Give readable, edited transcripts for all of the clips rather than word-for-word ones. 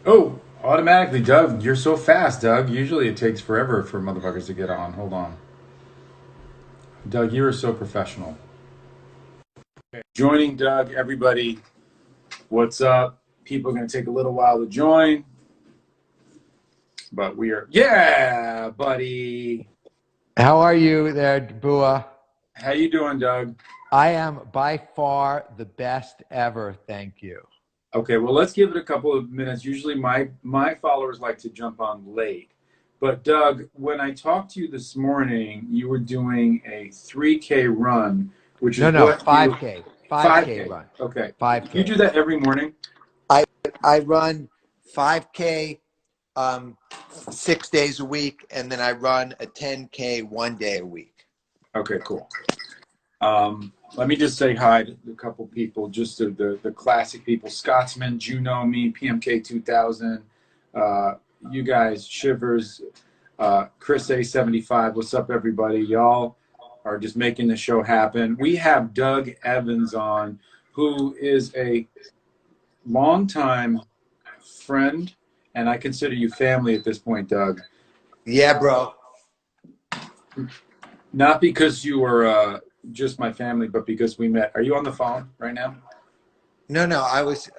Oh, automatically, Doug. You're so fast, Doug. Usually it takes forever for motherfuckers to get on. Hold on. Doug, you are so professional. Joining Doug, everybody. What's up? People are going to take a little while to join, but we are. Yeah, buddy. How are you there, BUA? How you doing, Doug? I am by far the best ever, thank you. Okay, well, let's give it a couple of minutes. Usually my followers like to jump on late. But Doug, when I talked to you this morning, you were doing a 3K run, which is No, what you 5K, 5K 5K. run, Okay. You 5K. do that every morning? I I run 5K 6 days a week, and then I run a 10K 1 day a week. Okay, cool. Let me just say hi to a couple people, just to the classic people. Scotsman, Juno, me, PMK 2000, you guys, Shivers, Chris A75. What's up, everybody? Y'all are just making the show happen. We have Doug Evans on, who is a longtime friend, and I consider you family at this point, Doug. Yeah, bro. Not because you were just my family, but because we met. Are you on the phone right now? No, I was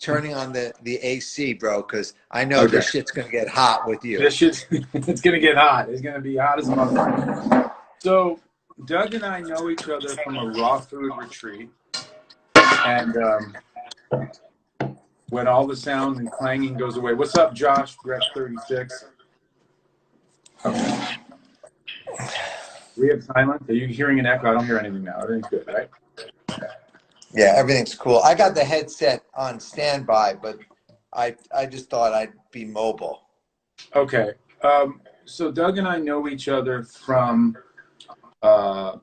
turning on the AC, bro, because I know Okay. this shit's gonna get hot with you. This shit's it's gonna get hot. It's gonna be hot as a motherfucker. So Doug and I know each other from a raw food retreat, and when all the sound and clanging goes away. What's up, Josh? Greg 36. Okay. We have silence. Are you hearing an echo? I don't hear anything now. Everything's good, right? Yeah, everything's cool. I got the headset on standby, but I just thought I'd be mobile. Okay. So Doug and I know each other from uh,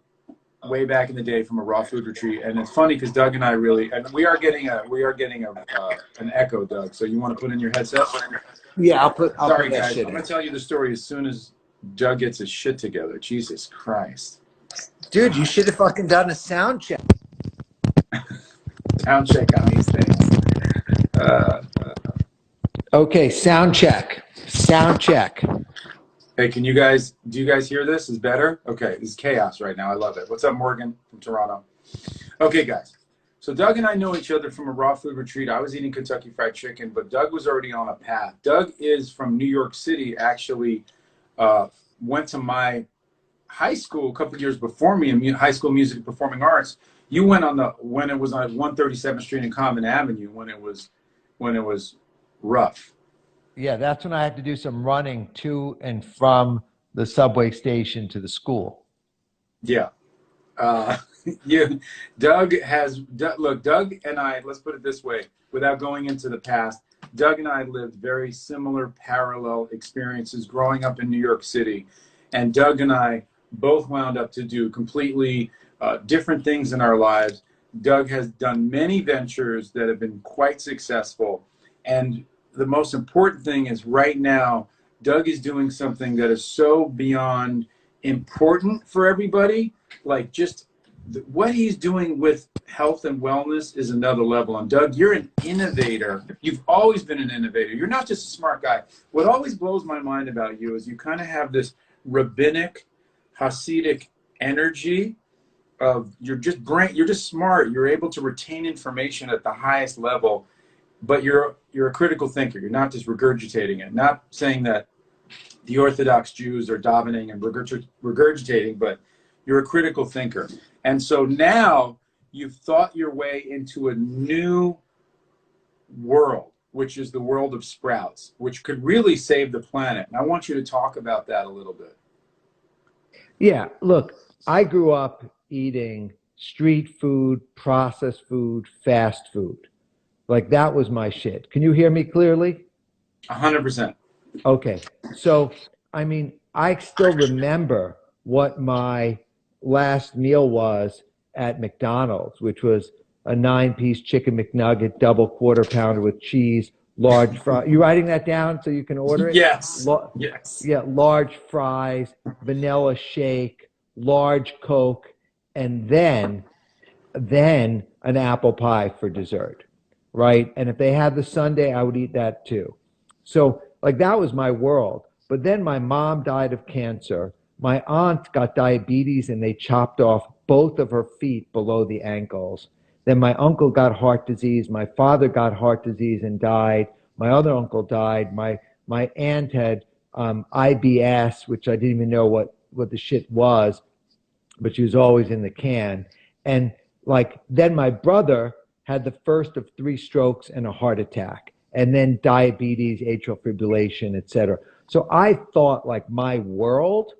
way back in the day from a raw food retreat, and it's funny because Doug and I really, and we are getting an echo, Doug. So you want to put in your headset? Yeah, I'll put Sorry, that guys. shit I'm gonna in. tell you the story as soon as Doug gets his shit together. Jesus Christ. Dude, you should have fucking done a sound check. Sound check on these things. Uh, Okay, sound check. Sound check. hey, can you guys? Do you guys hear this? Is better? Okay, this is chaos right now. I love it. What's up, Morgan from Toronto? Okay, guys. So Doug and I know each other from a raw food retreat. I was eating Kentucky Fried Chicken, but Doug was already on a path. Doug is from New York City. Actually, uh, went to my high school a couple of years before me in high school music and performing arts. You went on the when it was on 137th Street and Common Avenue when it was rough. Yeah, that's when I had to do some running to and from the subway station to the school. Yeah. Uh, you, Doug has look. Doug and I. Let's put it this way, without going into the past. Doug and I lived very similar, parallel experiences growing up in New York City, and Doug and I both wound up to do completely different things in our lives. Doug has done many ventures that have been quite successful, and the most important thing is right now, Doug is doing something that is so beyond important for everybody, like just what he's doing with health and wellness is another level. And Doug, you're an innovator. You've always been an innovator. You're not just a smart guy. What always blows my mind about you is you kind of have this rabbinic, Hasidic energy of you're just smart. You're able to retain information at the highest level, but you're a critical thinker. You're not just regurgitating it. Not saying that the Orthodox Jews are davening and regurgitating, but you're a critical thinker. And so now you've thought your way into a new world, which is the world of sprouts, which could really save the planet. And I want you to talk about that a little bit. Yeah, look, I grew up eating street food, processed food, fast food. Like that was my shit. Can you hear me clearly? 100%. Okay. So, I mean, I still remember what my last meal was at McDonald's, which was a nine-piece chicken McNugget, double quarter pounder with cheese, large fry. You writing that down so you can order it? Yes. Lo- Yes. yeah, large fries, vanilla shake, large Coke, and then an apple pie for dessert. right? And if they had the sundae, I would eat that too. So, like, that was my world. But then my mom died of cancer. My aunt got diabetes and they chopped off both of her feet below the ankles. Then my uncle got heart disease. My father got heart disease and died. My other uncle died. My aunt had IBS, which I didn't even know what the shit was, but she was always in the can. And like then my brother had the first of three strokes and a heart attack, and then diabetes, atrial fibrillation, etc. So I thought like my world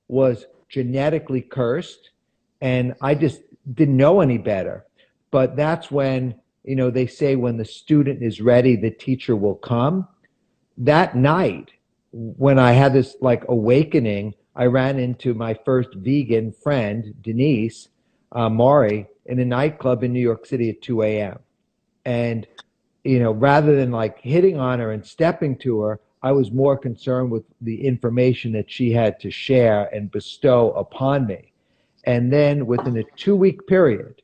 was genetically cursed, and I just didn't know any better. But that's when, they say when the student is ready, the teacher will come. That night, when I had this like awakening, I ran into my first vegan friend, Denise Mari, in a nightclub in New York City at 2 a.m. And, rather than like hitting on her and stepping to her, I was more concerned with the information that she had to share and bestow upon me. And then within a 2 week period,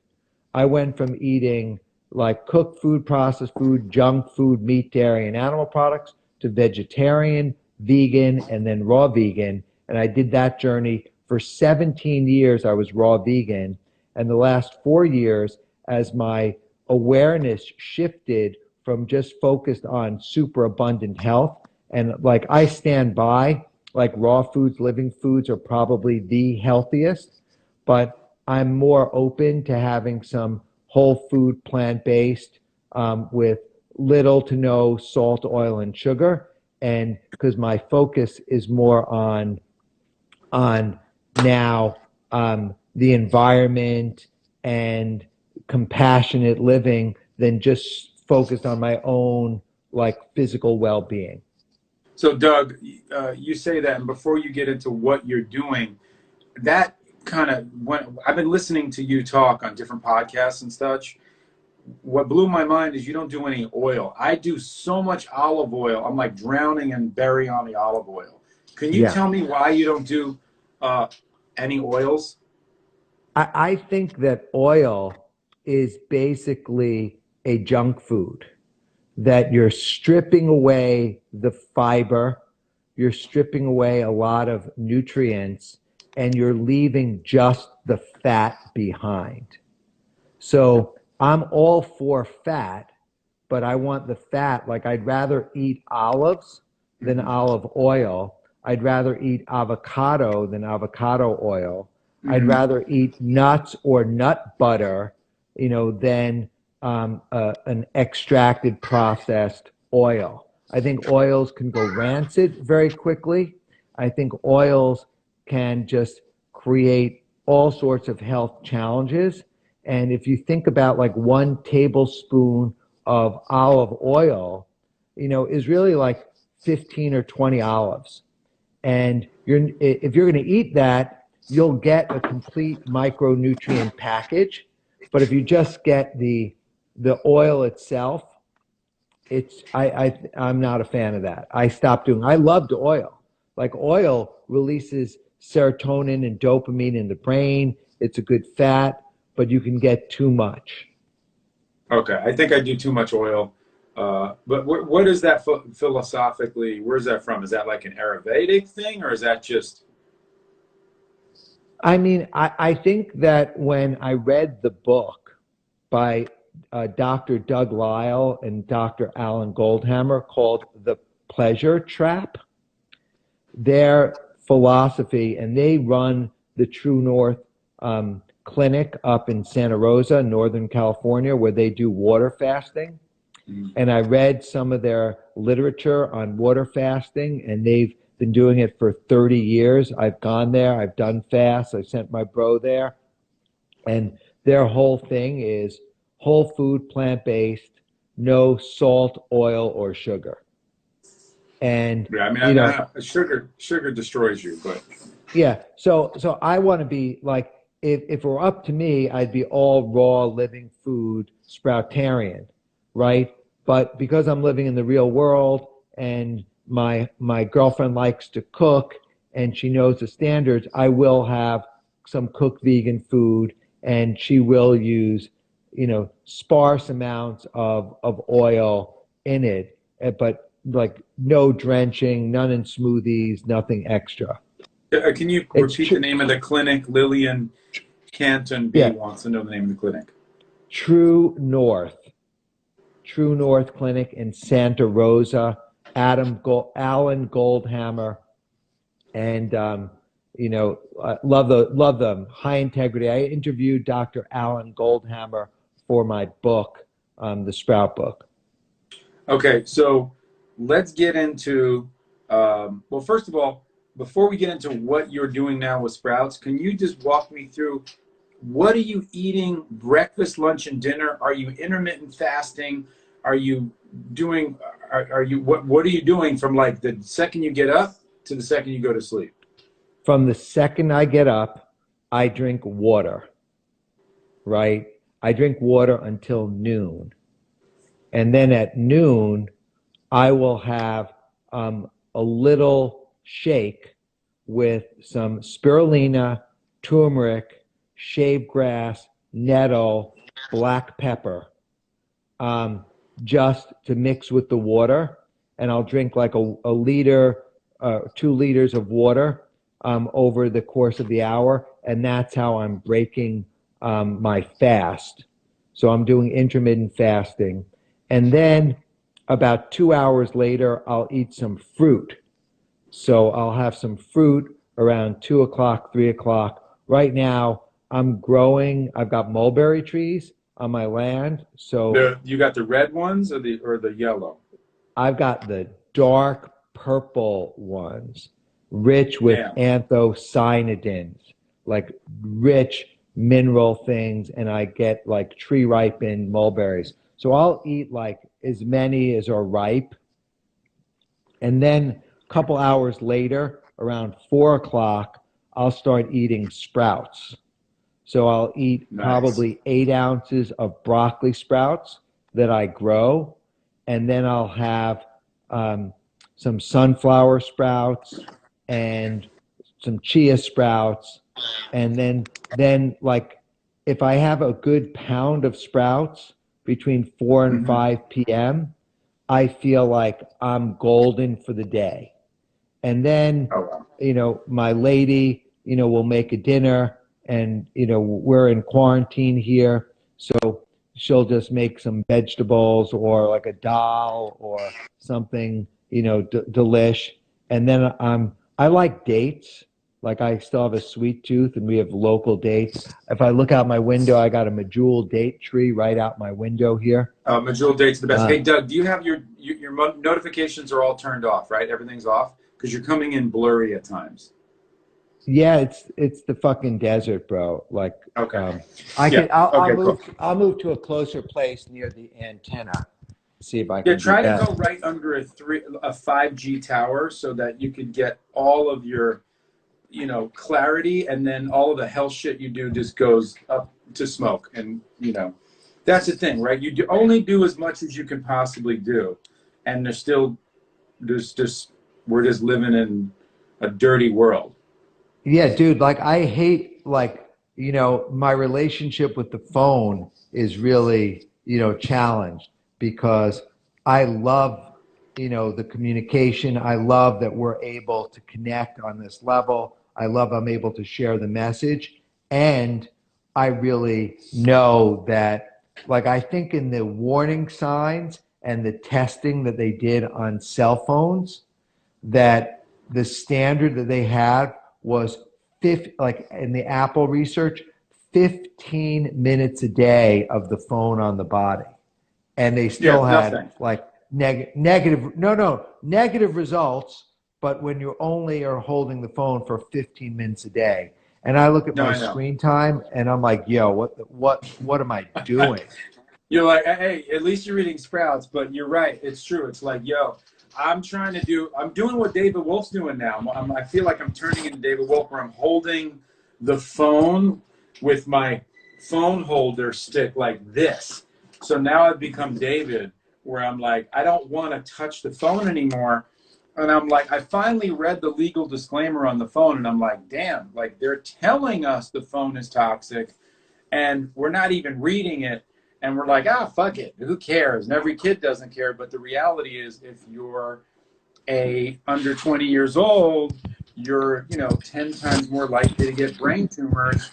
I went from eating like cooked food, processed food, junk food, meat, dairy, and animal products to vegetarian, vegan, and then raw vegan. And I did that journey for 17 years. I was raw vegan. And the last 4 years, as my awareness shifted from just focused on super abundant health, and like I stand by, like raw foods, living foods are probably the healthiest, but I'm more open to having some whole food, plant based, with little to no salt, oil, and sugar. And because my focus is more on now the environment and compassionate living than just focused on my own like physical well being. So, Doug, you say that, and before you get into what you're doing, that kind of when I've been listening to you talk on different podcasts and such. What blew my mind is you don't do any oil. I do so much olive oil. I'm like drowning and burying on the olive oil. Can you Yeah. tell me why you don't do uh, any oils? I think that oil is basically a junk food, that you're stripping away the fiber, you're stripping away a lot of nutrients, and you're leaving just the fat behind. So I'm all for fat, but I want the fat. Like I'd rather eat olives than Mm-hmm. olive oil. I'd rather eat avocado than avocado oil. I'd Mm-hmm. rather eat nuts or nut butter, than an extracted processed oil. I think oils can go rancid very quickly. I think oils can just create all sorts of health challenges. And if you think about like 1 tablespoon of olive oil, is really like 15 or 20 olives. And if you're going to eat that, you'll get a complete micronutrient package. But if you just get the oil itself, I'm not a fan of that. I stopped doing. I loved oil. Like oil releases serotonin and dopamine in the brain. It's a good fat, but you can get too much. Okay, I think I do too much oil. But what is that philosophically? Where's that from? Is that like an Ayurvedic thing, or is that just I mean, I think that when I read the book by Dr. Doug Lisle and Dr. Alan Goldhammer called The Pleasure Trap, their philosophy, and they run the True North clinic up in Santa Rosa, Northern California, where they do water fasting. mm, And I read some of their literature on water fasting, and they've been doing it for 30 years. I've gone there, I've done fasts, I sent my bro there, and their whole thing is whole food, plant based, no salt, oil, or sugar. And yeah? I mean, you know, sugar destroys you, but yeah. So I want to be like, if it were up to me, I'd be all raw living food sproutarian, right? But because I'm living in the real world and my girlfriend likes to cook and she knows the standards, I will have some cooked vegan food and she will use, sparse amounts of oil in it, but like no drenching, none in smoothies, nothing extra. Can you It's repeat the true. name of the clinic? Lillian Canton B Yeah, wants to know the name of the clinic. True North, True North Clinic in Santa Rosa. Alan Goldhammer, and love them. High integrity. I interviewed Dr. Alan Goldhammer for my book, the Sprout book. Okay, so let's get into, well, first of all, before we get into what you're doing now with Sprouts, can you just walk me through what are you eating breakfast, lunch, and dinner? Are you intermittent fasting? Are you doing, are you, what are you doing from like the second you get up to the second you go to sleep? From the second I get up, I drink water, right? I drink water until noon. And then at noon, I will have a little shake with some spirulina, turmeric, shaved grass, nettle, black pepper, um, just to mix with the water. And I'll drink like a liter, 2 liters of water over the course of the hour. And that's how I'm breaking my fast. So I'm doing intermittent fasting. And then about 2 hours later, I'll eat some fruit. So I'll have some fruit around 2 o'clock, 3 o'clock. Right now, I'm growing. I've got mulberry trees on my land. So You got the red ones or the yellow? I've got the dark purple ones, rich with Damn. anthocyanidins, like rich mineral things, and I get like tree ripened mulberries. So I'll eat like as many as are ripe. And then a couple hours later, around 4 o'clock, I'll start eating sprouts. So I'll eat Nice. probably 8 ounces of broccoli sprouts that I grow. And then I'll have um, some sunflower sprouts and some chia sprouts. And then like if I have a good pound of sprouts between 4 and Hmm. 5 p.m., I feel like I'm golden for the day. And then, Oh, wow. my lady, will make a dinner, and, we're in quarantine here. So she'll just make some vegetables or like a dal or something, delish. And then I like dates. Like I still have a sweet tooth and we have local dates. If I look out my window, I got a medjool date tree right out my window here. Majul date's the best. Uh, Hey, Doug, do you have your notifications are all turned off, right? Everything's off because you're coming in blurry at times. Yeah, it's the fucking desert, bro. Like, Okay. I Yeah. can I'll Okay. move Cool. to a closer place near the antenna. See if I Yeah. can do Try to that. go right under a 5G tower so that you could get all of your clarity, and then all of the hell shit you do just goes up to smoke. And that's the thing, right? Only do as much as you can possibly do, and there's just we're just living in a dirty world. Yeah, dude, like I hate like, my relationship with the phone is really, challenged because I love, the communication. I love that we're able to connect on this level. I love I'm able to share the message. And I really know that like I think in the warning signs and the testing that they did on cell phones, that the standard that they had was like in the Apple research, 15 minutes a day of the phone on the body. And they Yeah, still had nothing. like negative results, but when you only are holding the phone for 15 minutes a day. And I look at No, my I know. screen time and I'm like, yo, what am I doing? You're like, hey, at least you're eating sprouts, but you're right. It's true. It's like, yo, I'm doing what David Wolf's doing now. I feel like I'm turning into David Wolf, where I'm holding the phone with my phone holder stick like this. So now I've become David, where I'm like, I don't want to touch the phone anymore. And I'm like, I finally read the legal disclaimer on the phone, and I'm like, damn, like they're telling us the phone is toxic, and we're not even reading it. And we're like, ah, fuck it, who cares? And every kid doesn't care. But the reality is, if you're under 20 years old, you're 10 times more likely to get brain tumors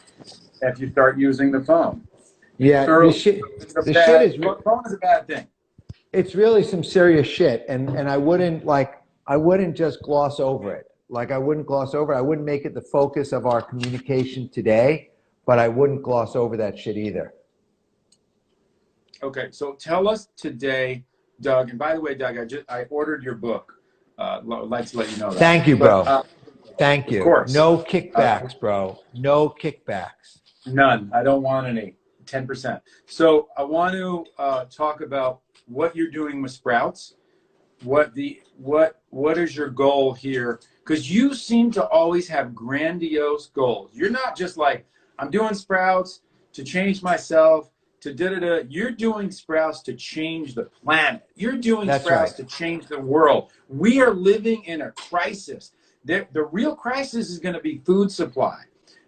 if you start using the phone Yeah, early. It's a the shit bad is phone is a bad thing. it's really some serious shit, and I wouldn't just gloss over it. Like I wouldn't gloss over it. I wouldn't make it the focus of our communication today, but I wouldn't gloss over that shit either. Okay, so tell us today, Doug. And by the way, Doug, I ordered your book. I'd like to let you know that. Thank you, But bro. Thank of you. course, No uh, kickbacks, bro. No kickbacks. none. I don't want any. 10%. So I want to talk about what you're doing with Sprouts. What is your goal here? Because you seem to always have grandiose goals. You're not just like, I'm doing Sprouts to change myself, to da da da. You're doing Sprouts to change the planet. You're doing That's Sprouts right. to change the world. We are living in a crisis. The real crisis is going to be food supply.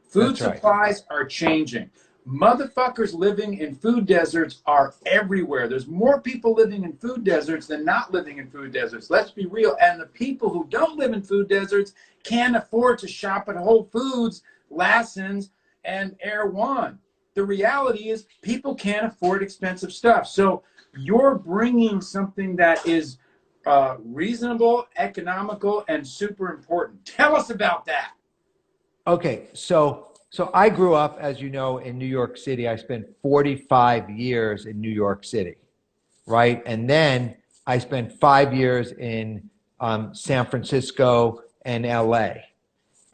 Food That's right. supplies are changing. Motherfuckers living in food deserts are everywhere. There's more people living in food deserts than not living in food deserts. Let's be real. And the people who don't live in food deserts can't afford to shop at Whole Foods, Lassen's, and Erewhon. The reality is people can't afford expensive stuff. So you're bringing something that is reasonable, economical, and super important. Tell us about that. Okay, so I grew up, as you know, in New York City. I spent 45 years in New York City, right? And then I spent 5 years in San Francisco and LA.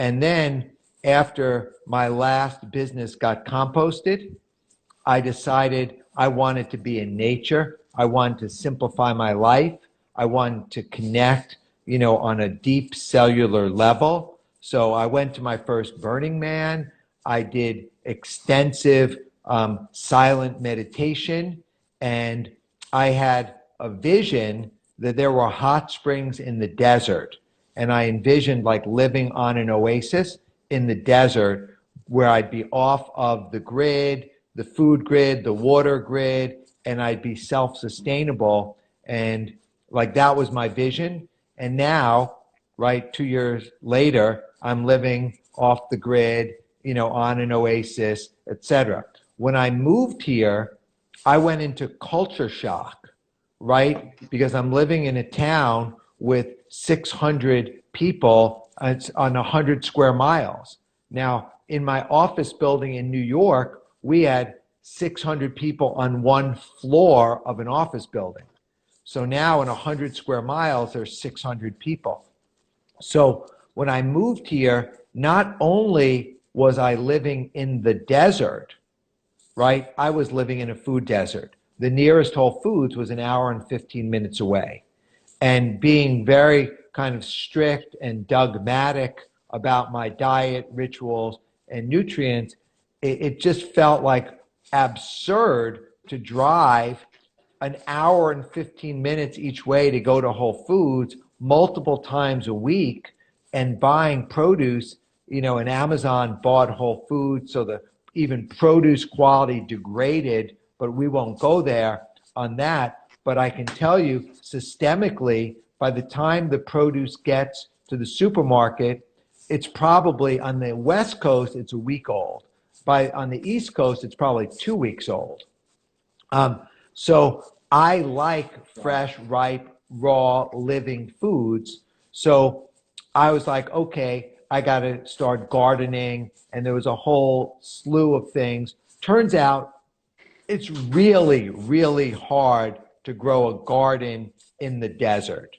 And then after my last business got composted, I decided I wanted to be in nature. I wanted to simplify my life. I wanted to connect, on a deep cellular level. So I went to my first Burning Man. I did extensive silent meditation, and I had a vision that there were hot springs in the desert. And I envisioned like living on an oasis in the desert where I'd be off of the grid, the food grid, the water grid, and I'd be self-sustainable. And like that was my vision. And now, right, 2 years later, I'm living off the grid, on an oasis, etc. When I moved here, I went into culture shock, right? Because I'm living in a town with 600 people on 100 square miles. Now, in my office building in New York, we had 600 people on one floor of an office building. So now in 100 square miles, there's 600 people. So when I moved here, not only was I living in the desert, right? I was living in a food desert. The nearest Whole Foods was an hour and 15 minutes away. And being very kind of strict and dogmatic about my diet, rituals, and nutrients, it just felt like absurd to drive an hour and 15 minutes each way to go to Whole Foods multiple times a week and buying produce, and Amazon bought Whole Foods, so the even produce quality degraded, but we won't go there on that. But I can tell you systemically, by the time the produce gets to the supermarket, it's probably on the West Coast, it's a week old. On the East Coast, it's probably 2 weeks old. So I like fresh, ripe, raw, living foods. So I was like, okay, I got to start gardening. And there was a whole slew of things. Turns out it's really, really hard to grow a garden in the desert,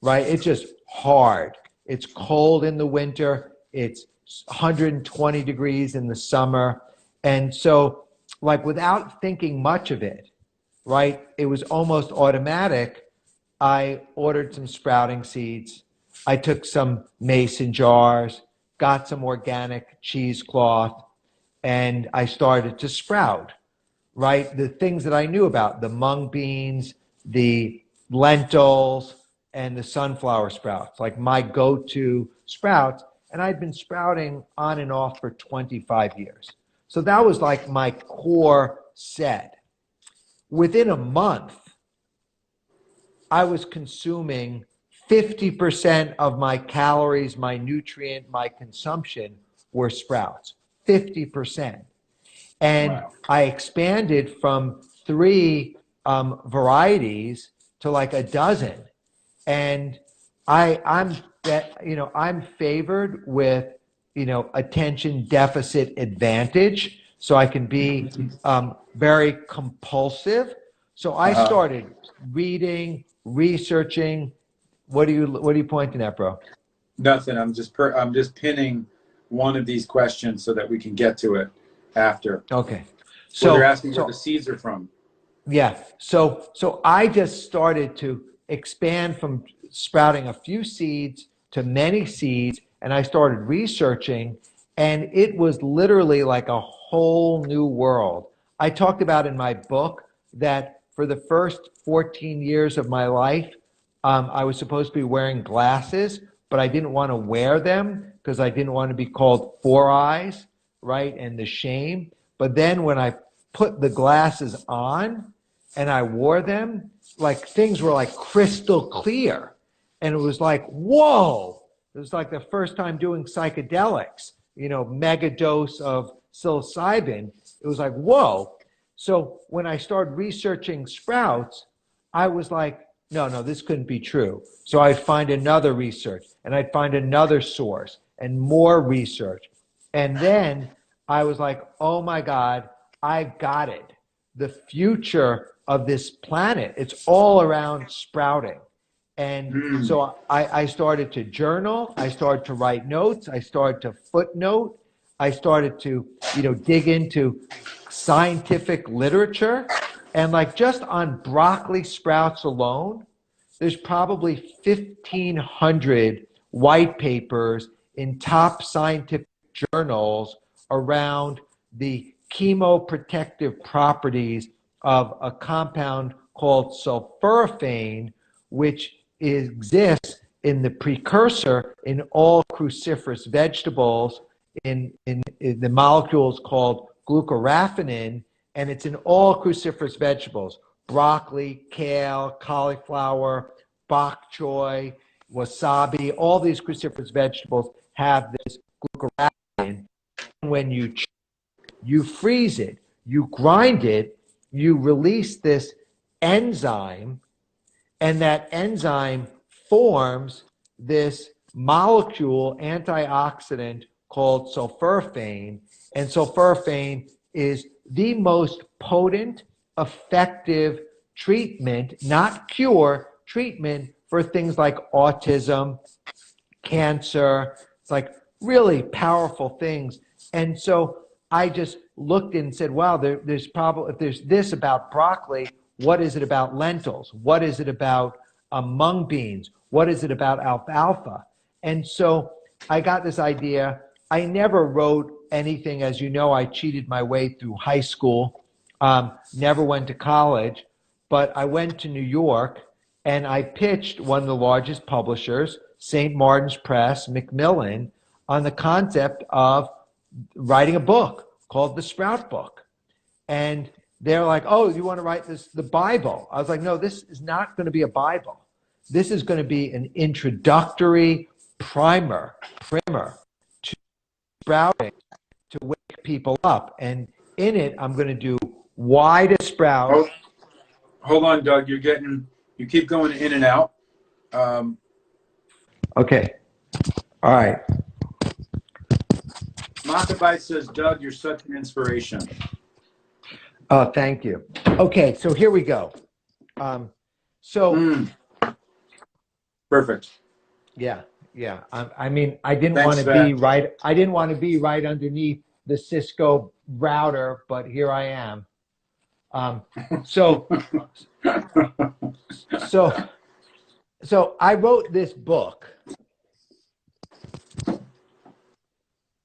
right? It's just hard. It's cold in the winter. It's 120 degrees in the summer. And so, like, without thinking much of it, right? It was almost automatic. I ordered some sprouting seeds. I took some mason jars, got some organic cheesecloth, and I started to sprout, right? The things that I knew about, the mung beans, the lentils, and the sunflower sprouts, like my go-to sprouts. And I'd been sprouting on and off for 25 years. So that was like my core set. within a month, I was consuming 50% of my calories, my nutrient, my consumption were sprouts. 50%. And Wow. I expanded from three varieties to like a dozen. And I'm favored with, attention deficit advantage. So I can be very compulsive. So I Uh-huh. started reading, researching. What are you pointing at, bro? Nothing. I'm just pinning one of these questions so that we can get to it after. Okay. Where they're So asking where the so seeds are from. Yeah. So I just started to expand from sprouting a few seeds to many seeds, and I started researching, and it was literally like a whole new world. I talked about in my book that for the first 14 years of my life, I was supposed to be wearing glasses, but I didn't want to wear them because I didn't want to be called Four Eyes, right? And the shame. But then when I put the glasses on, and I wore them, like things were like crystal clear. And it was like, whoa. It was like the first time doing psychedelics, mega dose of psilocybin. It was like, whoa. So when I started researching sprouts, I was like, no, no, this couldn't be true. So I'd find another research and I'd find another source and more research. And then I was like, oh my God, I got it. The future of this planet, it's all around sprouting. And Mm. so I started to journal, I started to write notes, I started to footnote, I started to, dig into scientific literature. And like just on broccoli sprouts alone, there's probably 1,500 white papers in top scientific journals around the chemoprotective properties of a compound called sulforaphane, which exists in the precursor in all cruciferous vegetables in the molecules called glucoraphanin, and it's in all cruciferous vegetables: broccoli, kale, cauliflower, bok choy, wasabi. All these cruciferous vegetables have this glucoraphanin. When you freeze it, you grind it, you release this enzyme, and that enzyme forms this molecule antioxidant called sulforaphane. And sulforaphane is the most potent, effective treatment, not cure, treatment for things like autism, cancer. It's like really powerful things. And so I just looked and said, wow, there's probably, if there's this about broccoli, what is it about lentils? What is it about mung beans? What is it about alfalfa? And so I got this idea. I never wrote anything. As you know, I cheated my way through high school, never went to college, but I went to New York and I pitched one of the largest publishers, St. Martin's Press, Macmillan, on the concept of writing a book called The Sprout Book. And they're like, oh, you want to write the Bible? I was like, no, this is not going to be a Bible. This is going to be an introductory primer to sprouting to wake people up. And in it, I'm going to do why to sprout. Oh, hold on, Doug. You keep going in and out. Okay. All right. Makabai says, Doug, you're such an inspiration. Oh, thank you. Okay, so here we go. So Perfect. yeah. I mean, I didn't Thanks want to for be that. right. I didn't want to be right underneath the Cisco router, but here I am. So so so I wrote this book,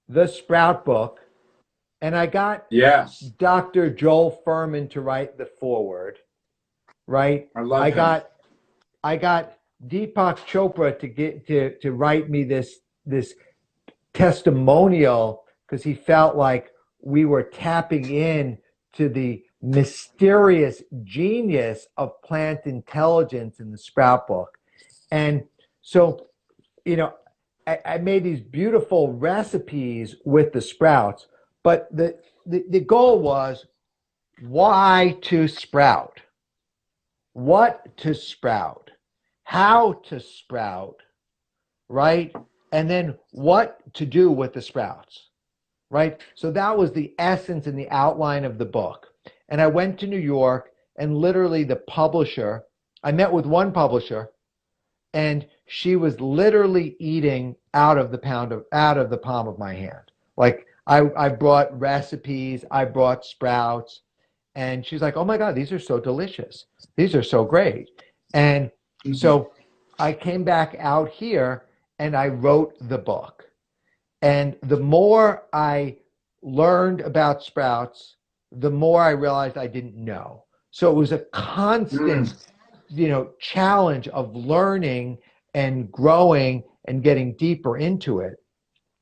The Sprout Book, and I got Yes, Dr. Joel Furman to write the foreword. Right? I love I him. got I got Deepak Chopra to write me this testimonial because he felt like we were tapping in to the mysterious genius of plant intelligence in the sprout book. And so, you know, I made these beautiful recipes with the sprouts, but the goal was why to sprout, what to sprout, how to sprout, right? And then what to do with the sprouts, right? So that was the essence and the outline of the book. And I went to New York, and literally the publisher, I met with one publisher, and she was literally eating out of the palm of my hand. Like I brought recipes, I brought sprouts, and she's like, "Oh my God, these are so delicious. These are so great." And so I came back out here and I wrote the book. And the more I learned about sprouts, the more I realized I didn't know. So it was a constant, challenge of learning and growing and getting deeper into it.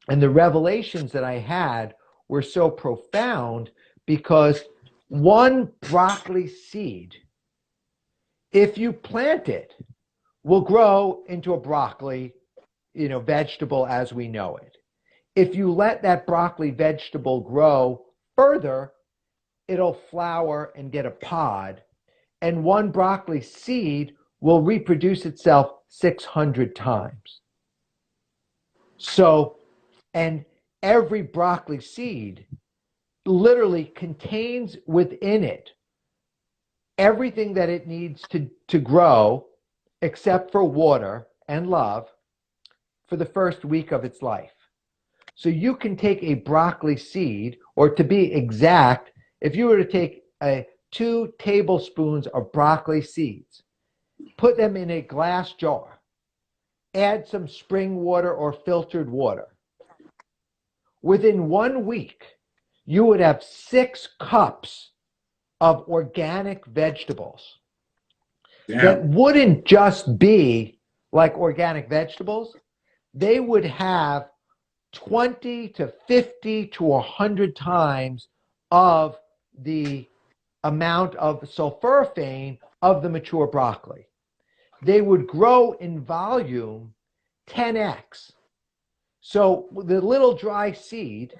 And the revelations that I had were so profound because one broccoli seed, if you plant it, will grow into a broccoli, vegetable as we know it. If you let that broccoli vegetable grow further, it'll flower and get a pod. And one broccoli seed will reproduce itself 600 times. So, and every broccoli seed literally contains within it everything that it needs to grow, except for water and love, for the first week of its life. So you can take a broccoli seed, or to be exact, if you were to take 2 tablespoons of broccoli seeds, put them in a glass jar, add some spring water or filtered water. Within 1 week, you would have 6 cups of organic vegetables. Damn. That wouldn't just be like organic vegetables. They would have 20 to 50 to 100 times of the amount of sulforaphane of the mature broccoli. They would grow in volume 10x. So the little dry seed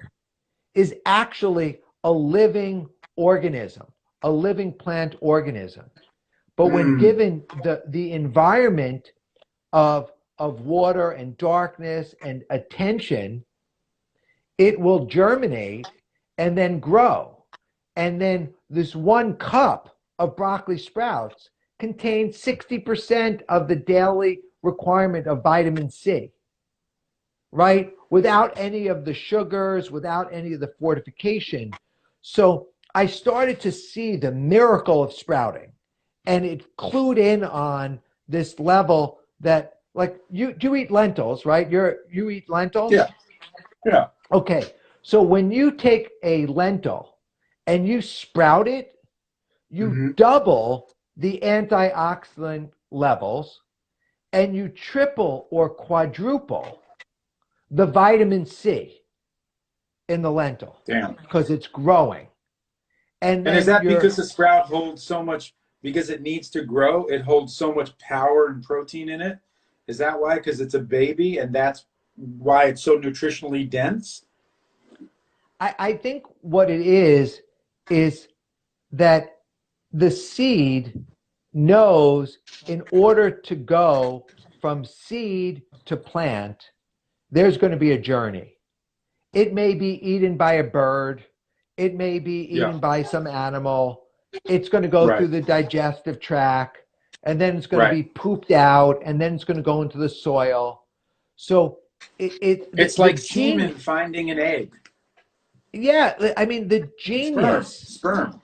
is actually a living organism, a living plant organism. But when given the environment of water and darkness and attention, it will germinate and then grow. And then this 1 cup of broccoli sprouts contains 60% of the daily requirement of vitamin C, right? Without any of the sugars, without any of the fortification. So I started to see the miracle of sprouting, and it clued in on this level that, like, you eat lentils, right? You eat lentils? Yeah. Okay. So when you take a lentil and you sprout it, you double the antioxidant levels, and you triple or quadruple the vitamin C in the lentil. Damn. Because it's growing. And is that because the sprout holds so much, because it needs to grow, it holds so much power and protein in it? Is that why? Because it's a baby, and that's why it's so nutritionally dense? I think what it is that the seed knows, in order to go from seed to plant, there's going to be a journey. It may be eaten by a bird. It may be eaten by some animal. It's going to go through the digestive tract, and then it's going to be pooped out, and then it's going to go into the soil. So it's like semen finding an egg. Yeah, I mean, the genius sperm.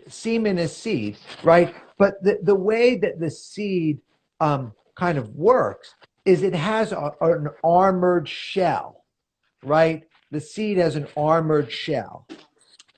Semen is seed, right? But the way that the seed kind of works is it has an armored shell, right? The seed has an armored shell,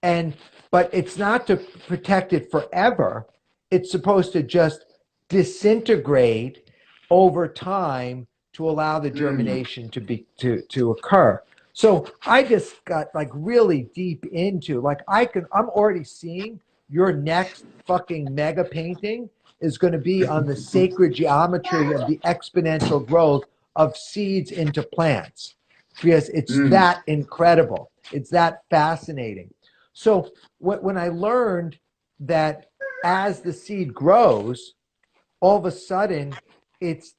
but it's not to protect it forever. It's supposed to just disintegrate over time to allow the germination to occur. So I just got like really deep into like I'm already seeing your next fucking mega painting is going to be on the sacred geometry of the exponential growth of seeds into plants because it's Mm, that incredible. It's that fascinating. So when I learned that as the seed grows, all of a sudden it's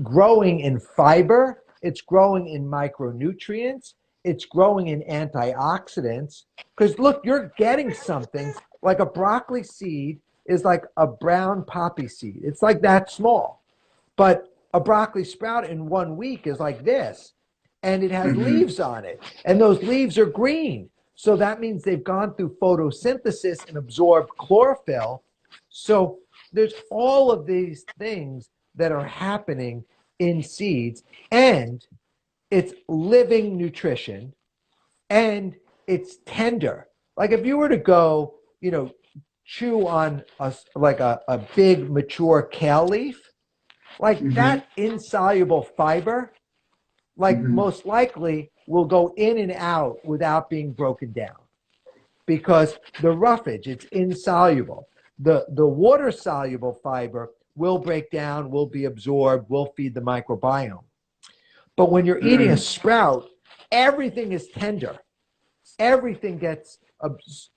growing in fiber, it's growing in micronutrients, it's growing in antioxidants. Because look, you're getting something like a broccoli seed is like a brown poppy seed. It's like that small. But a broccoli sprout in 1 week is like this, and it has hmm leaves on it, and those leaves are green. So that means they've gone through photosynthesis and absorbed chlorophyll. So there's all of these things that are happening in seeds, and it's living nutrition, and it's tender. Like if you were to go, chew on a big mature kale leaf, like hmm that insoluble fiber, like hmm most likely will go in and out without being broken down because the roughage, it's insoluble. The water soluble fiber will break down, will be absorbed, will feed the microbiome. But when you're eating a mm, sprout, everything is tender. Everything gets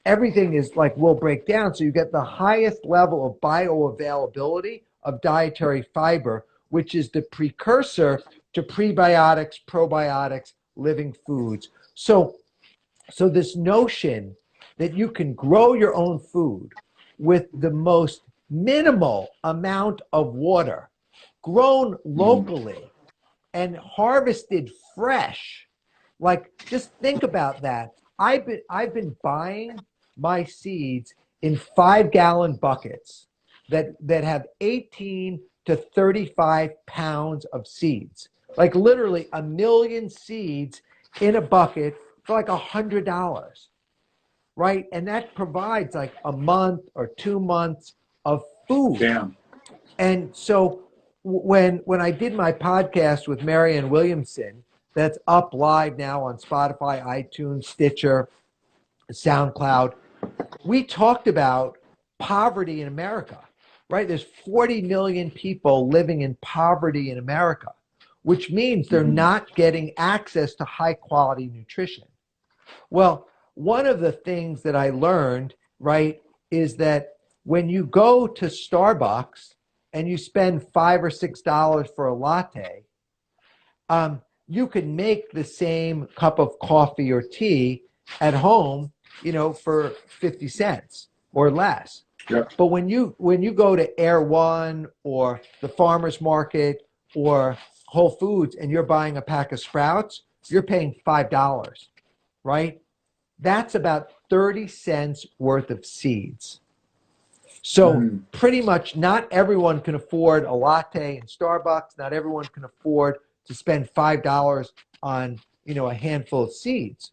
everything is like will break down. So you get the highest level of bioavailability of dietary fiber, which is the precursor to prebiotics, probiotics, living foods. So this notion that you can grow your own food with the most minimal amount of water, grown mm. locally and harvested fresh. Like, just think about that. I've been buying my seeds in 5 gallon buckets that have 18 to 35 pounds of seeds. Like literally a million seeds in a bucket for like $100, right? And that provides like a month or 2 months of food. Damn. And so when I did my podcast with Marianne Williamson, that's up live now on Spotify, iTunes, Stitcher, SoundCloud, we talked about poverty in America, right? There's 40 million people living in poverty in America, which means they're hmm not getting access to high quality nutrition. Well, one of the things that I learned, right, is that when you go to Starbucks and you spend $5 or $6 for a latte, you can make the same cup of coffee or tea at home, for 50 cents or less. Yep. But when you go to Air One or the farmers market or Whole Foods and you're buying a pack of Sprouts, you're paying $5, right? That's about 30 cents worth of seeds. So Mm, pretty much not everyone can afford a latte in Starbucks. Not everyone can afford to spend $5 on, a handful of seeds,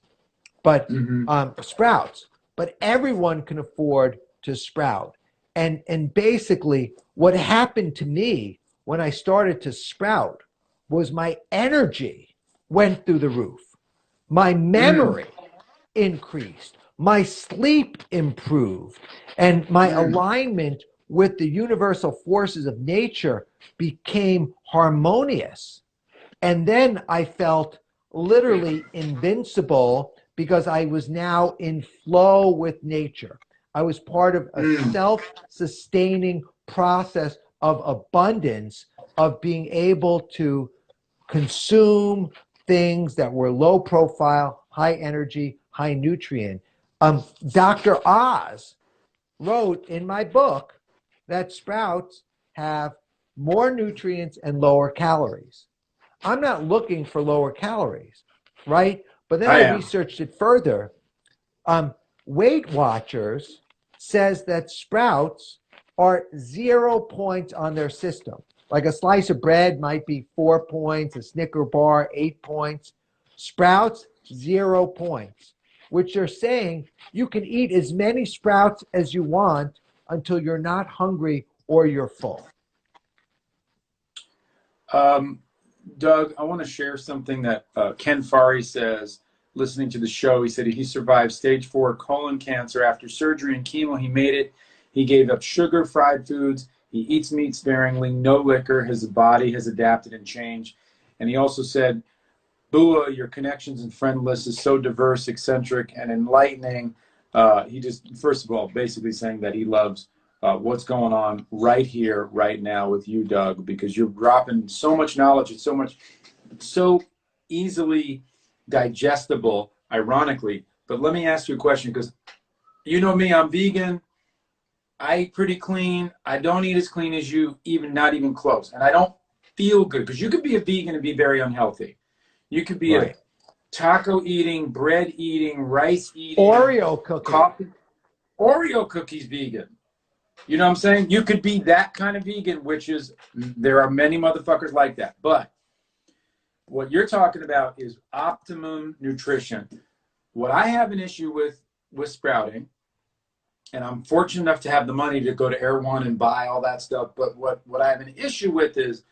but hmm sprouts. But everyone can afford to sprout. And basically what happened to me when I started to sprout was my energy went through the roof. My mm, memory increased, my sleep improved, and my mm, alignment with the universal forces of nature became harmonious. And then I felt literally invincible because I was now in flow with nature. I was part of a mm, self sustaining process of abundance, of being able to consume things that were low profile, high energy, high nutrient. Dr. Oz wrote in my book that sprouts have more nutrients and lower calories. I'm not looking for lower calories, right? But then I I am. researched it further. Um, Weight Watchers says that sprouts are 0 points on their system. Like a slice of bread might be 4 points, a Snicker bar, 8 points. Sprouts, 0 points, which are saying you can eat as many sprouts as you want until you're not hungry or you're full. Um, Doug, I want to share something that Ken Fari says. listening to the show. He said he survived stage 4 colon cancer after surgery and chemo. He made it. He gave up sugar, fried foods. He eats meat sparingly, no liquor. His body has adapted and changed. And he also said, BUA, your connections and friend list is so diverse, eccentric, and enlightening. He just, first of all, basically saying that he loves what's going on right here, right now with you, Doug, because you're dropping so much knowledge. It's so easily digestible, ironically. But let me ask you a question, because you know me, I'm vegan. I eat pretty clean. I don't eat as clean as you, even not even close. And I don't feel good, because you could be a vegan and be very unhealthy. You could be a Right. taco eating, bread eating, rice eating, Oreo cookie. coffee, Oreo cookies vegan. You know what I'm saying? You could be that kind of vegan, which is, there are many motherfuckers like that. But what you're talking about is optimum nutrition. What I have an issue with sprouting, and I'm fortunate enough to have the money to go to Air One and buy all that stuff. But what I have an issue with is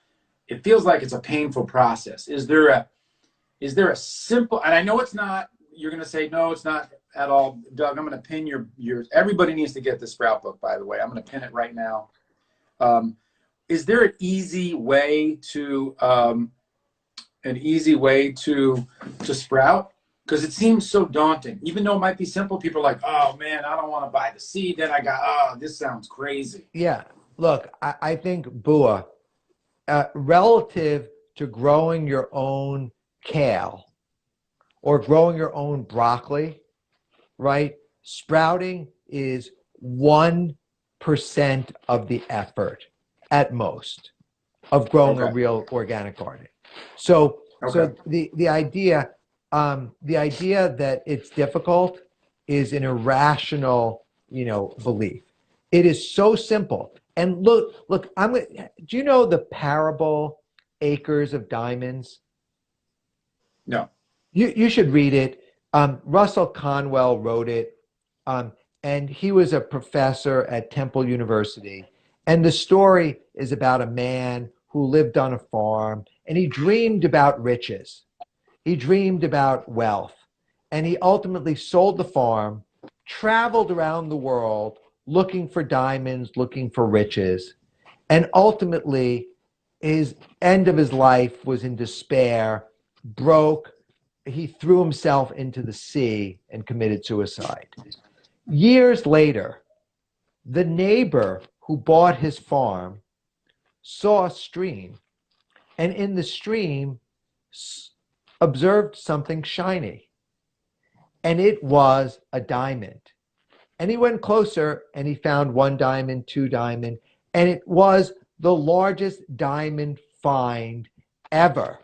it feels like it's a painful process. Is there a simple, and I know it's not, you're going to say, no, it's not at all. Doug, I'm going to pin your, everybody needs to get the Sprout book, by the way. I'm going to pin it right now. Is there an easy way to sprout? Because it seems so daunting. Even though it might be simple, people are like, oh man, I don't want to buy the seed. Then I got, oh, this sounds crazy. Yeah. Look, I think BUA, relative to growing your own kale or growing your own broccoli, right? Sprouting is 1% of the effort at most of growing a real organic garden. So the idea that it's difficult is an irrational, belief. It is so simple. And look, do you know the parable Acres of Diamonds? No. You should read it. Russell Conwell wrote it, and he was a professor at Temple University. And the story is about a man who lived on a farm, and he dreamed about riches. He dreamed about wealth, and he ultimately sold the farm, traveled around the world looking for diamonds, looking for riches, and ultimately his end of his life was in despair, broke. He threw himself into the sea and committed suicide. Years later, the neighbor who bought his farm saw a stream, and in the stream observed something shiny, and it was a diamond. And he went closer and he found one diamond, two diamond, and it was the largest diamond find ever.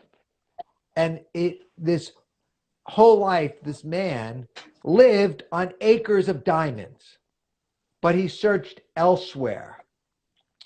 And this whole life, this man lived on acres of diamonds, but he searched elsewhere.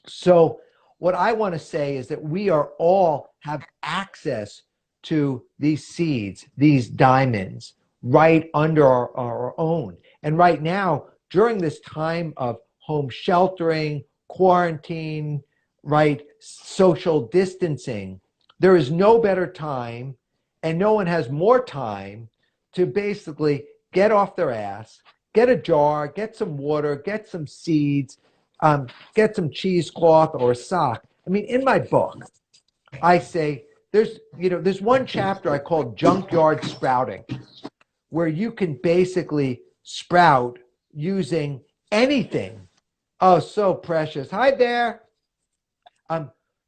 So what I want to say is that we are all have access to these seeds, these diamonds, right under our own. And right now, during this time of home sheltering, quarantine, right, social distancing, there is no better time, and no one has more time to basically get off their ass, get a jar, get some water, get some seeds, get some cheesecloth or a sock. I mean, in my book, I say there's one chapter I call Junkyard Sprouting, where you can basically sprout using anything. Oh, so precious. Hi there.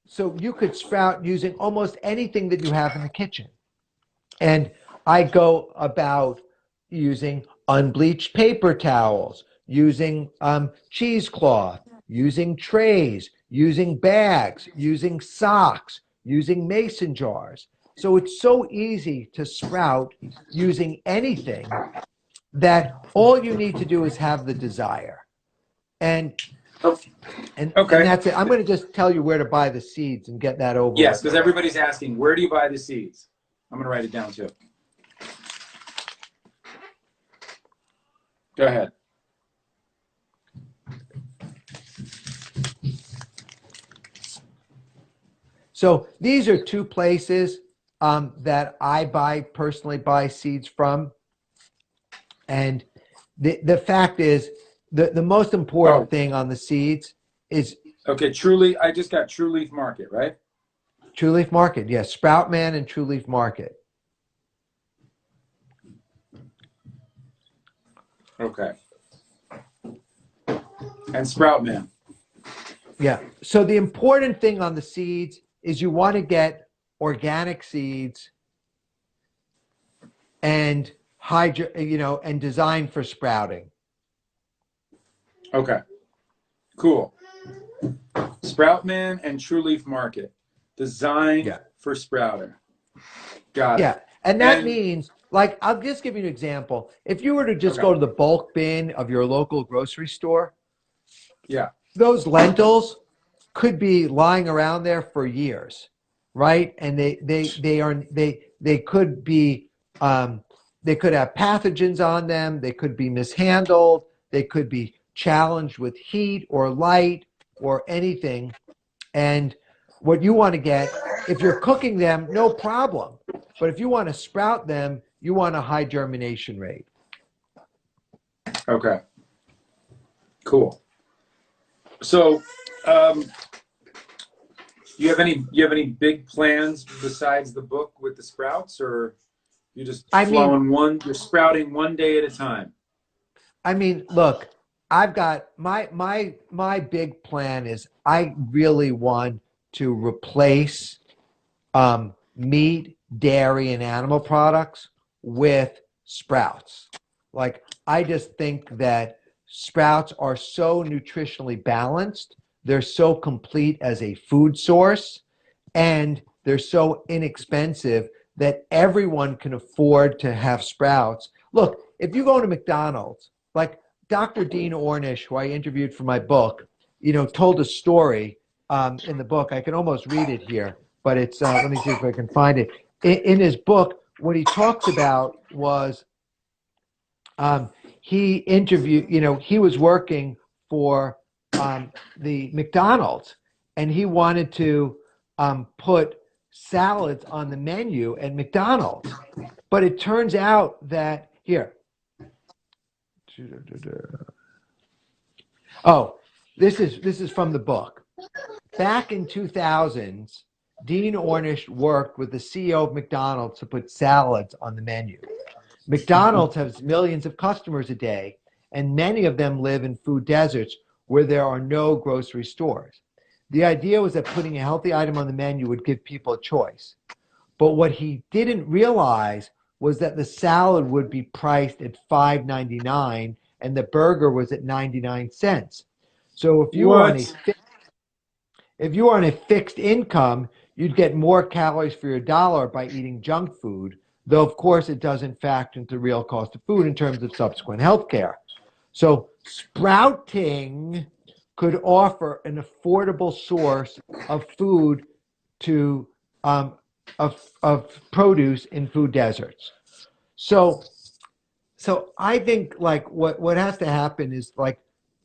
So you could sprout using almost anything that you have in the kitchen. And I go about using unbleached paper towels, using cheesecloth, using trays, using bags, using socks, using mason jars. So it's so easy to sprout using anything that all you need to do is have the desire. And and that's it. I'm going to just tell you where to buy the seeds and get that over Yes, with. because everybody's asking, where do you buy the seeds? I'm going to write it down too. Go ahead. So these are two places. that I personally buy seeds from. And the fact is, the most important Oh, thing on the seeds is okay. Truly, I just got True Leaf Market, right? True Leaf Market. Yes, Sprout Man and True Leaf Market. Okay. And Sprout Man. Yeah. So the important thing on the seeds is you want to get organic seeds and and designed for sprouting. Okay. Cool. Sprout Man and True Leaf Market, designed Yeah. for sprouting. Got it. Yeah. And that And means, like, I'll just give you an example. If you were to just okay. go to the bulk bin of your local grocery store, Yeah. those lentils could be lying around there for years, right? And they could be they could have pathogens on them. They could be mishandled. They could be challenged with heat or light or anything. And what you want to get, if you're cooking them, no problem. But if you want to sprout them, you want a high germination rate. Okay. Cool. So, um, you have any big plans besides the book with the sprouts, or you just I mean, flowing one? You're sprouting one day at a time. look, I've got my big plan is I really want to replace meat, dairy, and animal products with sprouts. Like, I just think that sprouts are so nutritionally balanced. They're so complete as a food source, and they're so inexpensive that everyone can afford to have sprouts. Look, if you go to McDonald's, like Dr. Dean Ornish, who I interviewed for my book, told a story in the book. I can almost read it here, but it's let me see if I can find it. In his book, what he talks about was um, he interviewed, he was working for the McDonald's, and he wanted to put salads on the menu at McDonald's. But it turns out that here, oh, this is from the book. Back in 2000s, Dean Ornish worked with the CEO of McDonald's to put salads on the menu. McDonald's has millions of customers a day, and many of them live in food deserts where there are no grocery stores. The idea was that putting a healthy item on the menu would give people a choice. But what he didn't realize was that the salad would be priced at $5.99 and the burger was at 99 cents. So What? if you were on a fixed income, you'd get more calories for your dollar by eating junk food, though of course it doesn't factor into the real cost of food in terms of subsequent health care. So sprouting could offer an affordable source of food to of produce in food deserts. So I think, like, what has to happen is, like,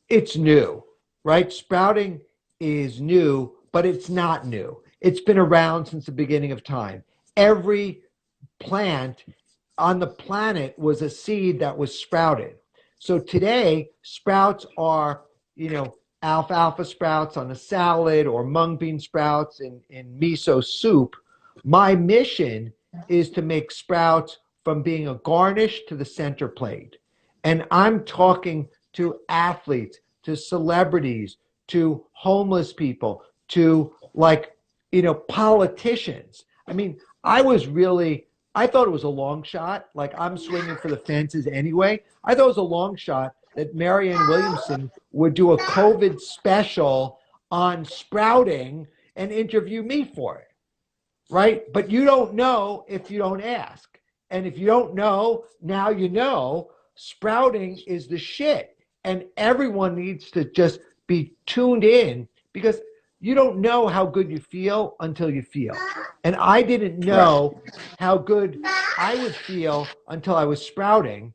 it's new, right? Sprouting is new, but it's not new. It's been around since the beginning of time. Every plant on the planet was a seed that was sprouted. So today, sprouts are, alfalfa sprouts on a salad or mung bean sprouts in miso soup. My mission is to make sprouts from being a garnish to the center plate. And I'm talking to athletes, to celebrities, to homeless people, to, like, politicians. I mean, I thought it was a long shot. Like, I'm swinging for the fences anyway. I thought it was a long shot that Marianne Williamson would do a COVID special on sprouting and interview me for it, right? But you don't know if you don't ask. And if you don't know, now you know. Sprouting is the shit. And everyone needs to just be tuned in, because you don't know how good you feel until you feel. And I didn't Right. know how good I would feel until I was sprouting.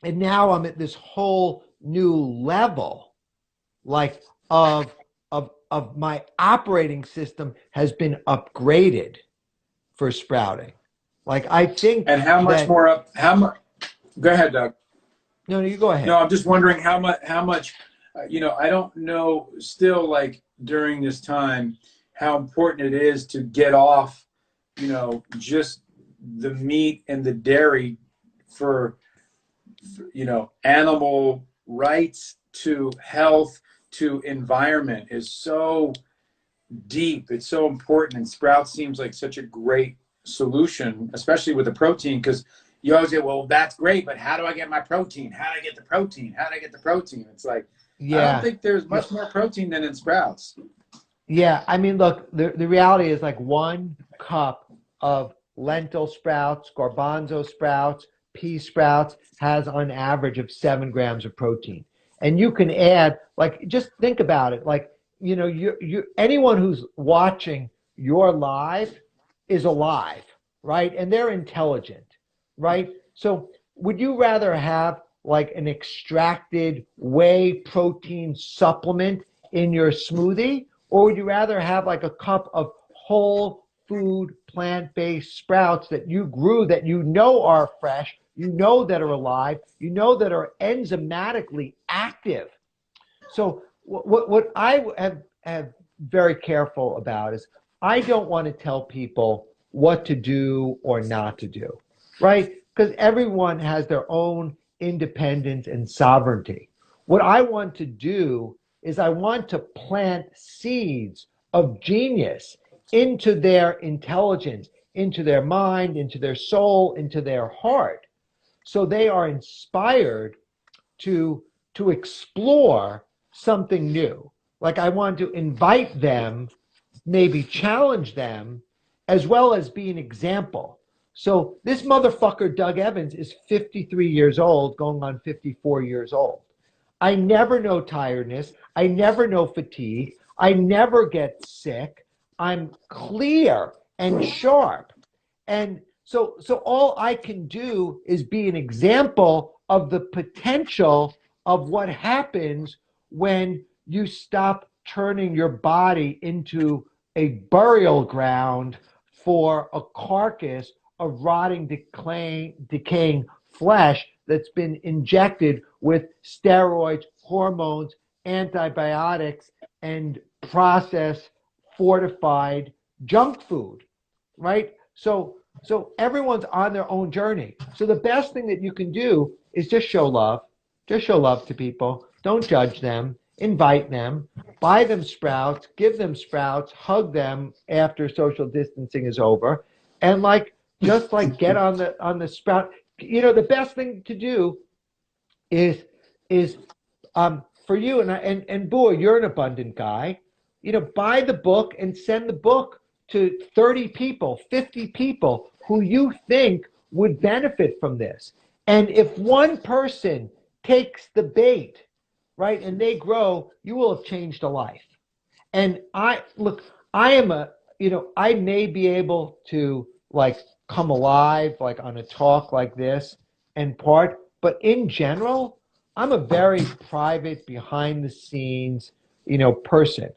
And now I'm at this whole new level, like, of my operating system has been upgraded for sprouting. Like I think And how much that more up? How much? Go ahead, Doug. no, you go No, ahead. I'm just wondering how much. How much? I don't know. Still, like during this time, how important it is to get off. Just the meat and the dairy for animal rights to health to environment is so deep. It's so important, and Sprout seems like such a great solution, especially with the protein, because you always say, well, that's great, but how do I get my protein? How do I get the protein? How do I get the protein? It's like, I don't Yeah. think there's much more protein than in sprouts. Yeah, I mean, look, the reality is like 1 cup of lentil sprouts, garbanzo sprouts, pea sprouts has on average of 7 grams of protein. And you can add, like, just think about it. Like, anyone who's watching your live is alive, right? And they're intelligent, right? So would you rather have like an extracted whey protein supplement in your smoothie? Or would you rather have like a cup of whole food plant-based sprouts that you grew that you know are fresh, you know that are alive, you know that are enzymatically active? So what I have very careful about is I don't want to tell people what to do or not to do, right? Because everyone has their own independence and sovereignty. What I want to do is I want to plant seeds of genius into their intelligence, into their mind, into their soul, into their heart, so they are inspired to explore something new. Like I want to invite them, maybe challenge them, as well as be an example. So this motherfucker Doug Evans is 53 years old, going on 54 years old. I never know tiredness. I never know fatigue. I never get sick. I'm clear and sharp. And so all I can do is be an example of the potential of what happens when you stop turning your body into a burial ground for a carcass of rotting, decaying flesh that's been injected with steroids, hormones, antibiotics, and processed, fortified junk food, right? So everyone's on their own journey. So the best thing that you can do is just show love. Just show love to people. Don't judge them. Invite them. Buy them sprouts. Give them sprouts. Hug them after social distancing is over, and just get on the sprout. The best thing to do is is for you and BUA, you're an abundant guy. Buy the book and send the book to 30 people, 50 people who you think would benefit from this. And if one person takes the bait, right, and they grow, you will have changed a life. And I am I may be able to come alive on a talk like this and part, but in general, I'm a very private, behind the scenes, person.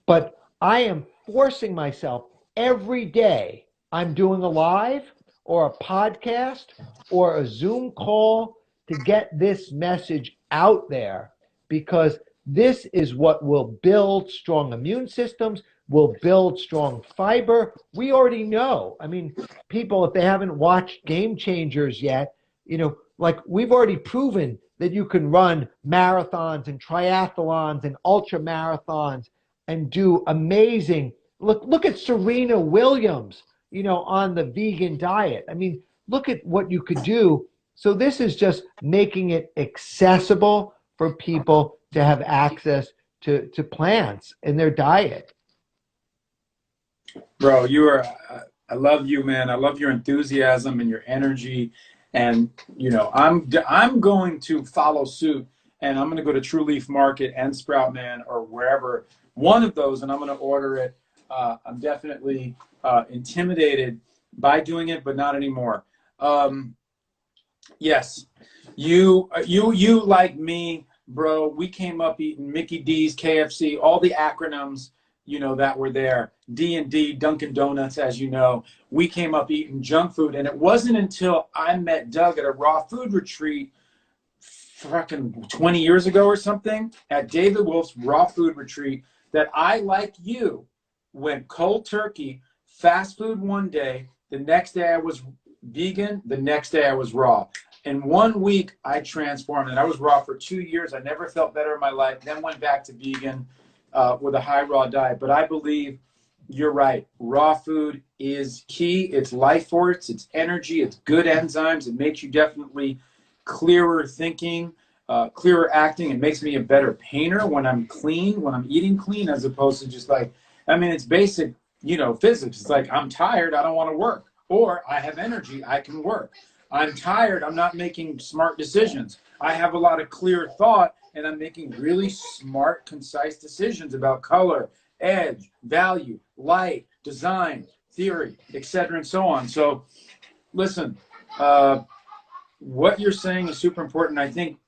But I am forcing myself every day. I'm doing a live or a podcast or a Zoom call to get this message out there, because this is what will build strong immune systems, will build strong fiber. We already know. I mean, people, if they haven't watched Game Changers yet, we've already proven that you can run marathons and triathlons and ultra marathons and do amazing. Look at Serena Williams, on the vegan diet. I mean, look at what you could do. So this is just making it accessible for people to have access to plants in their diet. Bro, I love you, man. I love your enthusiasm and your energy. And, I'm going to follow suit, and I'm going to go to True Leaf Market and Sprout Man or wherever, one of those, and I'm going to order it. I'm definitely intimidated by doing it, but not anymore. Yes, you like me, bro. We came up eating Mickey D's, KFC, all the acronyms. that were there. D&D, Dunkin' Donuts, as you know. We came up eating junk food. And it wasn't until I met Doug at a raw food retreat fucking 20 years ago or something at David Wolf's raw food retreat that I, like you, went cold turkey, fast food one day. The next day I was vegan. The next day I was raw. In 1 week, I transformed, and I was raw for 2 years. I never felt better in my life. Then went back to vegan with a high raw diet. But I believe you're right. Raw food is key. It's life force. It's energy. It's good enzymes. It makes you definitely clearer thinking, clearer acting. It makes me a better painter when I'm clean, when I'm eating clean, as opposed to just like, I mean, it's basic, physics. It's like, I'm tired. I don't want to work. Or I have energy. I can work. I'm tired. I'm not making smart decisions. I have a lot of clear thought, and I'm making really smart, concise decisions about color, edge, value, light, design, theory, etc., and so on. So, listen, what you're saying is super important. I think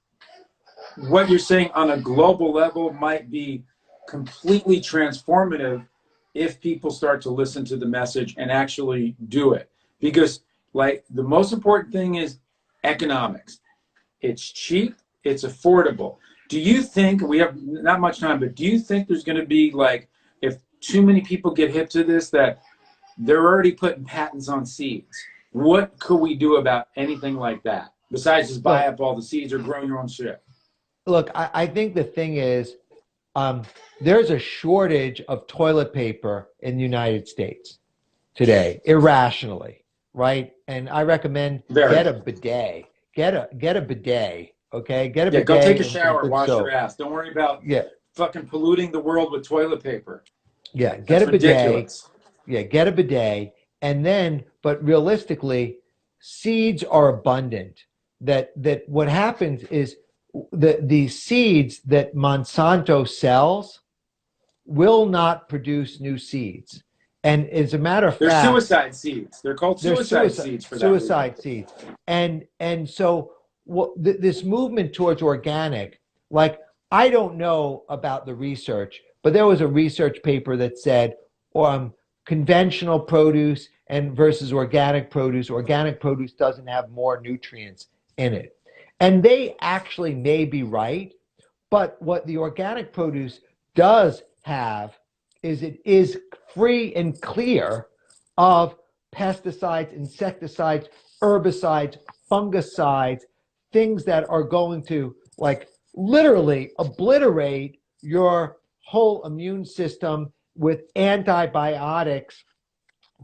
what you're saying on a global level might be completely transformative if people start to listen to the message and actually do it. Because, like, the most important thing is economics. It's cheap, it's affordable. Do you think, we have not much time, but do you think there's going to be, like, if too many people get hip to this, that they're already putting patents on seeds? What could we do about anything like that besides just buy up all the seeds or grow your own shit? Look, I think the thing is, there's a shortage of toilet paper in the United States today, irrationally, right? And I recommend get a bidet. Get a bidet, okay? Get a bidet. Go take a and shower, good wash soap. your ass. Don't worry about fucking polluting the world with toilet paper. Yeah, get That's a bidet. Ridiculous. Yeah, get a bidet. And then, but realistically, seeds are abundant. That what happens is the seeds that Monsanto sells will not produce new seeds. And as a matter of They're fact, suicide seeds. They're called suicide seeds for that suicide reason. seeds. And so this movement towards organic, like, I don't know about the research, but there was a research paper that said conventional produce and versus organic produce. Organic produce doesn't have more nutrients in it. And they actually may be right, but what the organic produce does have is it is free and clear of pesticides, insecticides, herbicides, fungicides, things that are going to, like, literally obliterate your whole immune system with antibiotics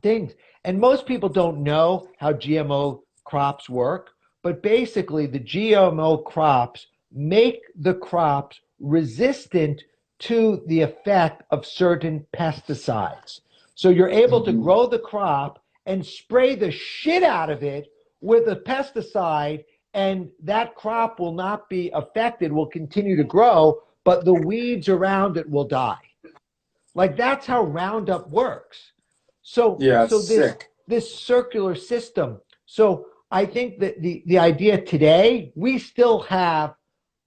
things. And most people don't know how GMO crops work, but basically the GMO crops make the crops resistant to the effect of certain pesticides. So you're able to grow the crop and spray the shit out of it with a pesticide, and that crop will not be affected, will continue to grow, but the weeds around it will die. Like, that's how Roundup works. So this circular system. So I think that the idea today, we still have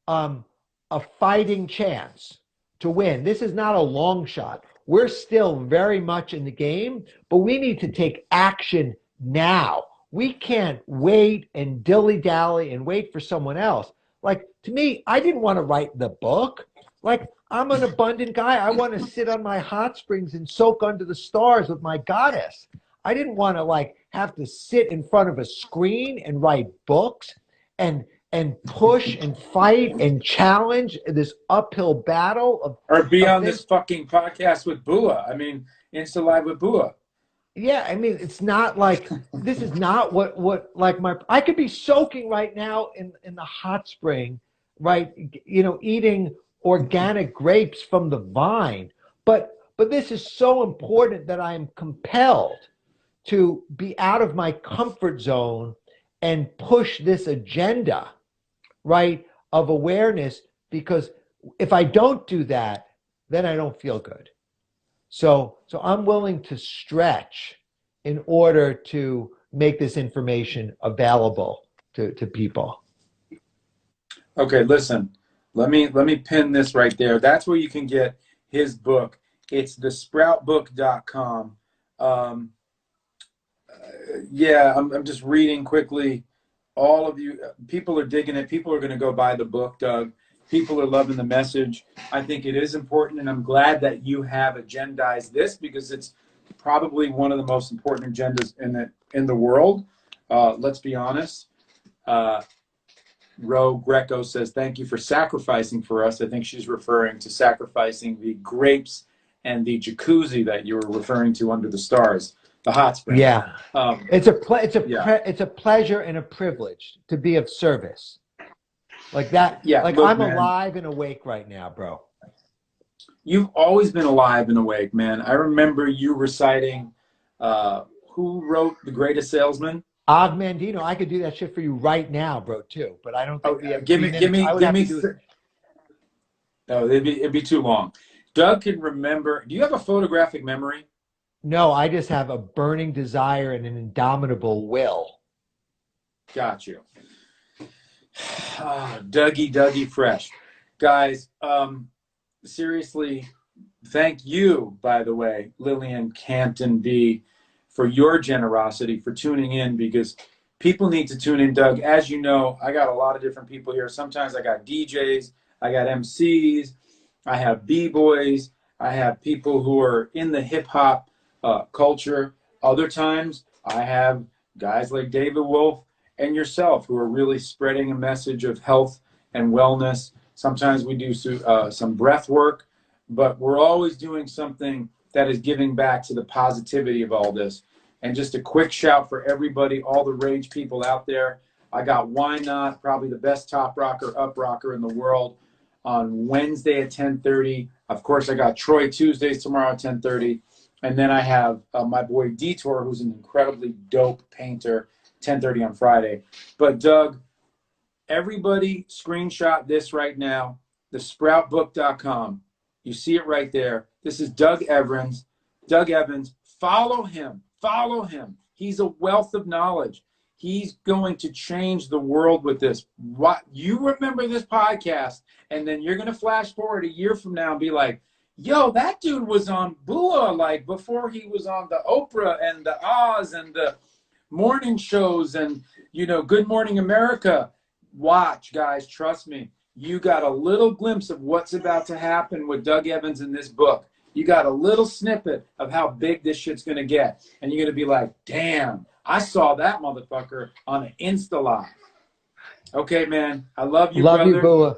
a fighting chance to win. This is not a long shot. We're still very much in the game, but we need to take action now. We can't wait and dilly-dally and wait for someone else. Like, to me, I didn't want to write the book. Like, I'm an abundant guy. I want to sit on my hot springs and soak under the stars with my goddess. I didn't want to, like, have to sit in front of a screen and write books and push and fight and challenge this uphill battle of, or be on this fucking podcast with BUA. I mean, Insta Live with BUA. Yeah, I mean, it's not like, this is not what like I could be soaking right now in the hot spring, right? Eating organic grapes from the vine. But this is so important that I am compelled to be out of my comfort zone and push this agenda, right, of awareness, because if I don't do that, then I don't feel good. So I'm willing to stretch in order to make this information available to people. Okay, listen. Let me pin this right there. That's where you can get his book, It's thesproutbook.com. Yeah, I'm just reading quickly. All of you, people are digging it. People are going to go buy the book, Doug. People are loving the message. I think it is important, and I'm glad that you have agendized this because it's probably one of the most important agendas in the world. Let's be honest. Ro Greco says, thank you for sacrificing for us. I think she's referring to sacrificing the grapes and the jacuzzi that you were referring to under the stars, the hot spring. Yeah. It's a pleasure and a privilege to be of service. Like that. Yeah, Like look, I'm man, alive and awake right now, bro. you've always been alive and awake, man. I remember you reciting, who wrote The Greatest Salesman? Og Mandino, I could do that shit for you right now, bro, too. But I don't think Oh, we have give 3 minutes. I would give have me. to do it. No, it'd be too long. Doug can remember. Do you have a photographic memory? No, I just have a burning desire and an indomitable will. Got you. Dougie Fresh. Guys, seriously, thank you, by the way, Lillian Canton B, for your generosity, for tuning in, because people need to tune in, Doug. As you know, I got a lot of different people here. Sometimes I got DJs, I got MCs, I have B-boys, I have people who are in the hip-hop culture. Other times, I have guys like David Wolf and yourself who are really spreading a message of health and wellness. Sometimes we do some breath work, but we're always doing something that is giving back to the positivity of all this. And just a quick shout for everybody, all the rage people out there. I got Why Not, probably the best top rocker, up rocker in the world, on Wednesday at 10:30. Of course, I got Troy Tuesdays tomorrow at 10:30. And then I have my boy Detour, who's an incredibly dope painter, 10:30 on Friday. But Doug, everybody screenshot this right now, thesproutbook.com. You see it right there. This is Doug Evans. Doug Evans, follow him. Follow him. He's a wealth of knowledge. He's going to change the world with this. What you remember this podcast, and then you're going to flash forward a year from now and be like, yo, that dude was on BUA, like before he was on the Oprah and the Oz and the morning shows and, Good Morning America. Watch, guys, trust me. You got a little glimpse of what's about to happen with Doug Evans in this book. You got a little snippet of how big this shit's going to get. And you're going to be like, damn, I saw that motherfucker on an Insta Live. Okay, man. I love you, Love brother. you, Bua.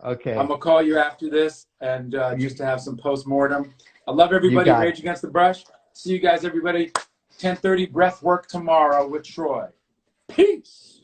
Okay. I'm going to call you after this and just to have some post-mortem. I love everybody. Rage Against the Brush. See you guys, everybody. 10:30 breath work tomorrow with Troy. Peace.